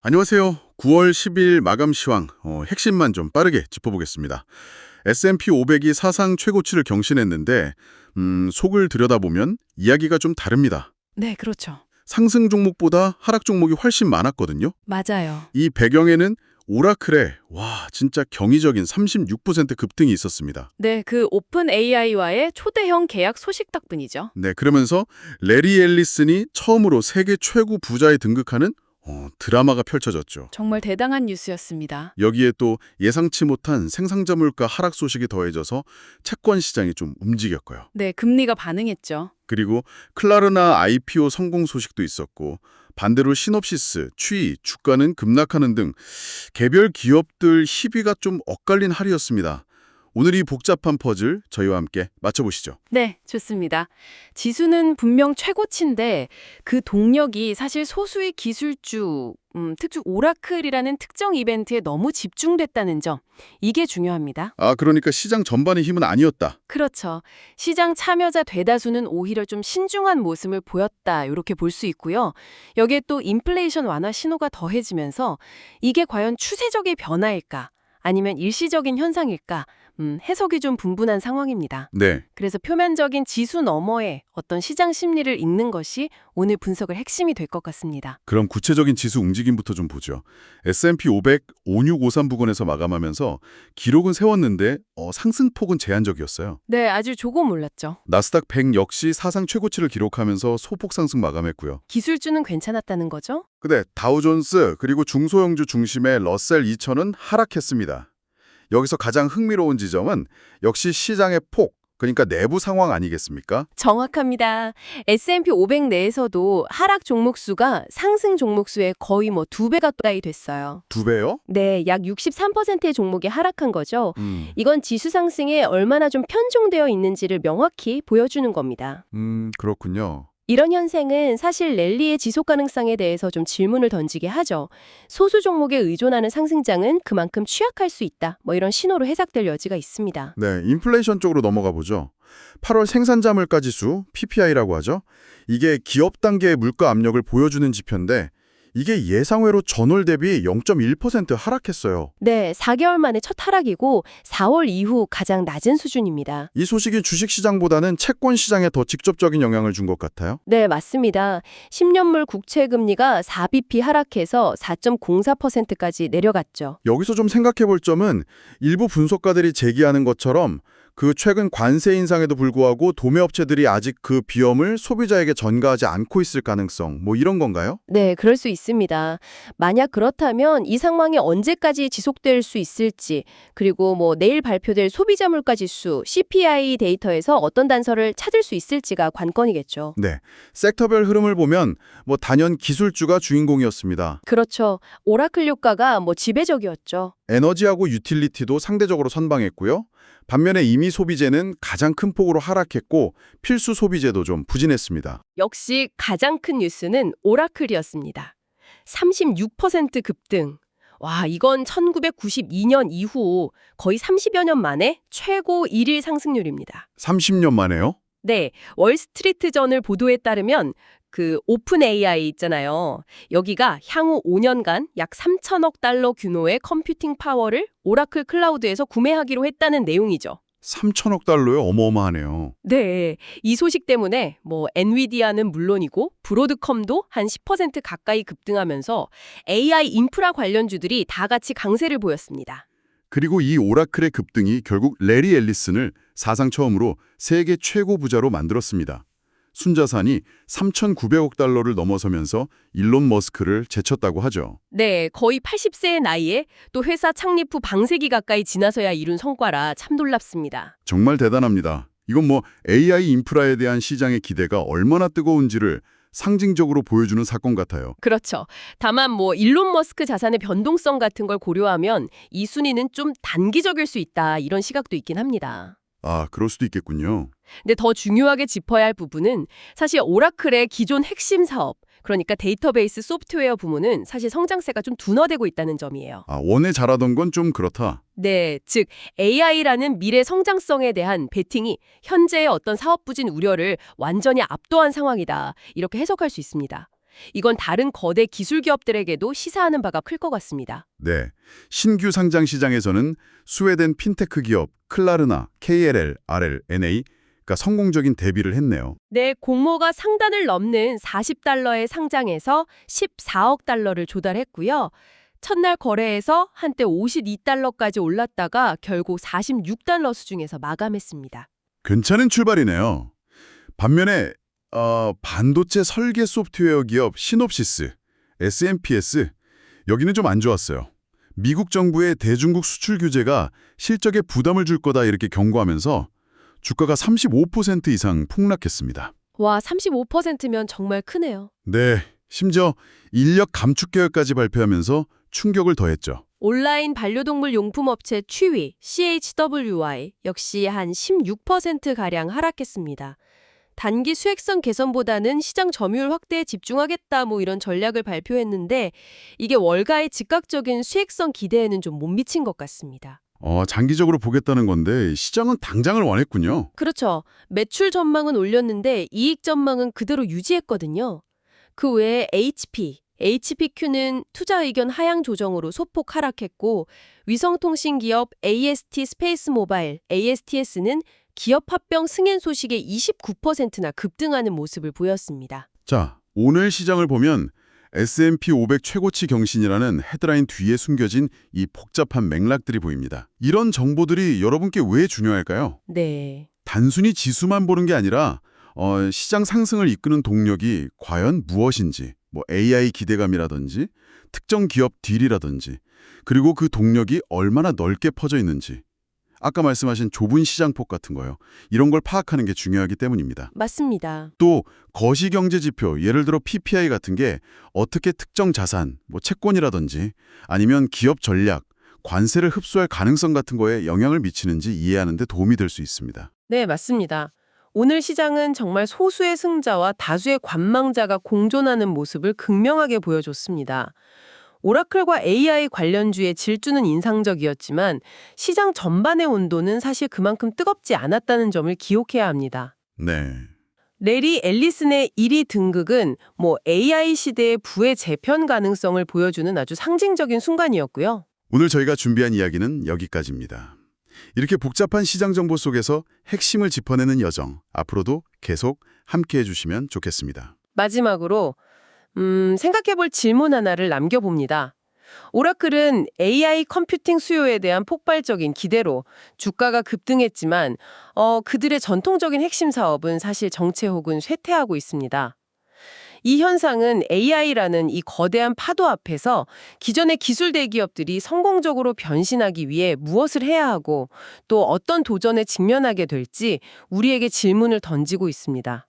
안녕하세요. 9월 10일 마감 시황 핵심만 좀 빠르게 짚어보겠습니다. S&P 500이 사상 최고치를 경신했는데 속을 들여다보면 이야기가 좀 다릅니다. 네, 그렇죠. 상승 종목보다 하락 종목이 훨씬 많았거든요. 맞아요. 이 배경에는 오라클의 진짜 경이적인 36% 급등이 있었습니다. 네, 그 오픈 AI와의 초대형 계약 소식 덕분이죠. 네, 그러면서 레리 앨리슨이 처음으로 세계 최고 부자에 등극하는 드라마가 펼쳐졌죠. 정말 대단한 뉴스였습니다. 여기에 또 예상치 못한 생산자 물가 하락 소식이 더해져서 채권 시장이 좀 움직였고요. 네, 금리가 반응했죠. 그리고 클라르나 IPO 성공 소식도 있었고 반대로 시놉시스, 취, 주가는 급락하는 등 개별 기업들 희비가 좀 엇갈린 하루였습니다. 오늘 이 복잡한 퍼즐 저희와 함께 맞춰보시죠. 네, 좋습니다. 지수는 분명 최고치인데 그 동력이 사실 소수의 기술주, 특히 오라클이라는 특정 이벤트에 너무 집중됐다는 점, 이게 중요합니다. 그러니까 시장 전반의 힘은 아니었다. 그렇죠. 시장 참여자 대다수는 오히려 좀 신중한 모습을 보였다, 이렇게 볼 수 있고요. 여기에 또 인플레이션 완화 신호가 더해지면서 이게 과연 추세적인 변화일까? 아니면 일시적인 현상일까? 해석이 좀 분분한 상황입니다. 네. 그래서 표면적인 지수 너머에 어떤 시장 심리를 읽는 것이 오늘 분석의 핵심이 될 것 같습니다. 그럼 구체적인 지수 움직임부터 좀 보죠. S&P 500 5653 부근에서 마감하면서 기록은 세웠는데 상승폭은 제한적이었어요. 네, 아주 조금 올랐죠. 나스닥 100 역시 사상 최고치를 기록하면서 소폭 상승 마감했고요. 기술주는 괜찮았다는 거죠? 근데 다우존스 그리고 중소형주 중심의 러셀 2000은 하락했습니다. 여기서 가장 흥미로운 지점은 역시 시장의 폭, 그러니까 내부 상황 아니겠습니까? 정확합니다. S&P 500 내에서도 하락 종목 수가 상승 종목 수의 거의 2배 가까이 됐어요. 2배요? 네, 약 63%의 종목이 하락한 거죠. 이건 지수 상승에 얼마나 좀 편중되어 있는지를 명확히 보여주는 겁니다. 그렇군요. 이런 현상은 사실 랠리의 지속 가능성에 대해서 좀 질문을 던지게 하죠. 소수 종목에 의존하는 상승장은 그만큼 취약할 수 있다. 이런 신호로 해석될 여지가 있습니다. 네, 인플레이션 쪽으로 넘어가 보죠. 8월 생산자 물가 지수, PPI라고 하죠. 이게 기업 단계의 물가 압력을 보여주는 지표인데 이게 예상외로 전월 대비 0.1% 하락했어요. 네, 4개월 만에 첫 하락이고 4월 이후 가장 낮은 수준입니다. 이 소식이 주식시장보다는 채권 시장에 더 직접적인 영향을 준 것 같아요. 네, 맞습니다. 10년물 국채 금리가 4bp 하락해서 4.04%까지 내려갔죠. 여기서 좀 생각해 볼 점은 일부 분석가들이 제기하는 것처럼 그 최근 관세 인상에도 불구하고 도매업체들이 아직 그 비용을 소비자에게 전가하지 않고 있을 가능성, 이런 건가요? 네, 그럴 수 있습니다. 만약 그렇다면 이 상황이 언제까지 지속될 수 있을지, 그리고 내일 발표될 소비자 물가 지수, CPI 데이터에서 어떤 단서를 찾을 수 있을지가 관건이겠죠. 네, 섹터별 흐름을 보면 단연 기술주가 주인공이었습니다. 그렇죠. 오라클 효과가 지배적이었죠. 에너지하고 유틸리티도 상대적으로 선방했고요. 반면에 임의 소비재는 가장 큰 폭으로 하락했고 필수 소비재도 좀 부진했습니다. 역시 가장 큰 뉴스는 오라클이었습니다. 36% 급등. 와, 이건 1992년 이후 거의 30여 년 만에 최고 1일 상승률입니다. 30년 만에요? 네, 월스트리트저널 보도에 따르면 그 오픈 AI 있잖아요. 여기가 향후 5년간 약 3천억 달러 규모의 컴퓨팅 파워를 오라클 클라우드에서 구매하기로 했다는 내용이죠. 3천억 달러요? 어마어마하네요. 네, 이 소식 때문에 엔비디아는 물론이고 브로드컴도 한 10% 가까이 급등하면서 AI 인프라 관련주들이 다 같이 강세를 보였습니다. 그리고 이 오라클의 급등이 결국 레리 앨리슨을 사상 처음으로 세계 최고 부자로 만들었습니다. 순자산이 3,900억 달러를 넘어서면서 일론 머스크를 제쳤다고 하죠. 네, 거의 80세의 나이에 또 회사 창립 후 방세기 가까이 지나서야 이룬 성과라 참 놀랍습니다. 정말 대단합니다. 이건 AI 인프라에 대한 시장의 기대가 얼마나 뜨거운지를 상징적으로 보여주는 사건 같아요. 그렇죠. 다만 일론 머스크 자산의 변동성 같은 걸 고려하면 이 순위는 좀 단기적일 수 있다 이런 시각도 있긴 합니다. 그럴 수도 있겠군요. 근데 더 중요하게 짚어야 할 부분은 사실 오라클의 기존 핵심 사업, 그러니까 데이터베이스 소프트웨어 부문은 사실 성장세가 좀 둔화되고 있다는 점이에요. 원에 잘하던 건 좀 그렇다. 네, 즉 AI라는 미래 성장성에 대한 베팅이 현재의 어떤 사업 부진 우려를 완전히 압도한 상황이다. 이렇게 해석할 수 있습니다. 이건 다른 거대 기술 기업들에게도 시사하는 바가 클 것 같습니다. 네, 신규 상장 시장에서는 스웨덴 핀테크 기업 클라르나, KLL, RLNA가 성공적인 데뷔를 했네요. 네, 공모가 상단을 넘는 40달러에 상장해서 14억 달러를 조달했고요. 첫날 거래에서 한때 52달러까지 올랐다가 결국 46달러 수준에서 마감했습니다. 괜찮은 출발이네요. 반면에 반도체 설계 소프트웨어 기업 시놉시스, SMPS, 여기는 좀 안 좋았어요. 미국 정부의 대중국 수출 규제가 실적에 부담을 줄 거다 이렇게 경고하면서 주가가 35% 이상 폭락했습니다. 와, 35%면 정말 크네요. 네, 심지어 인력 감축 계획까지 발표하면서 충격을 더했죠. 온라인 반려동물 용품 업체 취위, CHWI 역시 한 16%가량 하락했습니다. 단기 수익성 개선보다는 시장 점유율 확대에 집중하겠다 이런 전략을 발표했는데 이게 월가의 즉각적인 수익성 기대에는 좀 못 미친 것 같습니다. 장기적으로 보겠다는 건데 시장은 당장을 원했군요. 그렇죠. 매출 전망은 올렸는데 이익 전망은 그대로 유지했거든요. 그 외에 HPQ는 투자 의견 하향 조정으로 소폭 하락했고 위성통신 기업 AST 스페이스 모바일, ASTS는 기업 합병 승인 소식에 29%나 급등하는 모습을 보였습니다. 자, 오늘 시장을 보면 S&P 500 최고치 경신이라는 헤드라인 뒤에 숨겨진 이 복잡한 맥락들이 보입니다. 이런 정보들이 여러분께 왜 중요할까요? 네. 단순히 지수만 보는 게 아니라 시장 상승을 이끄는 동력이 과연 무엇인지, AI 기대감이라든지 특정 기업 딜이라든지 그리고 그 동력이 얼마나 넓게 퍼져 있는지 아까 말씀하신 좁은 시장폭 같은 거요. 이런 걸 파악하는 게 중요하기 때문입니다. 맞습니다. 또 거시경제 지표, 예를 들어 PPI 같은 게 어떻게 특정 자산, 채권이라든지 아니면 기업 전략, 관세를 흡수할 가능성 같은 거에 영향을 미치는지 이해하는 데 도움이 될 수 있습니다. 네, 맞습니다. 오늘 시장은 정말 소수의 승자와 다수의 관망자가 공존하는 모습을 극명하게 보여줬습니다. 오라클과 AI 관련주의 질주는 인상적이었지만 시장 전반의 온도는 사실 그만큼 뜨겁지 않았다는 점을 기억해야 합니다. 네. 레리 앨리슨의 1위 등극은 AI 시대의 부의 재편 가능성을 보여주는 아주 상징적인 순간이었고요. 오늘 저희가 준비한 이야기는 여기까지입니다. 이렇게 복잡한 시장 정보 속에서 핵심을 짚어내는 여정, 앞으로도 계속 함께해 주시면 좋겠습니다. 마지막으로 생각해볼 질문 하나를 남겨봅니다. 오라클은 AI 컴퓨팅 수요에 대한 폭발적인 기대로 주가가 급등했지만 그들의 전통적인 핵심 사업은 사실 정체 혹은 쇠퇴하고 있습니다. 이 현상은 AI라는 이 거대한 파도 앞에서 기존의 기술 대기업들이 성공적으로 변신하기 위해 무엇을 해야 하고 또 어떤 도전에 직면하게 될지 우리에게 질문을 던지고 있습니다.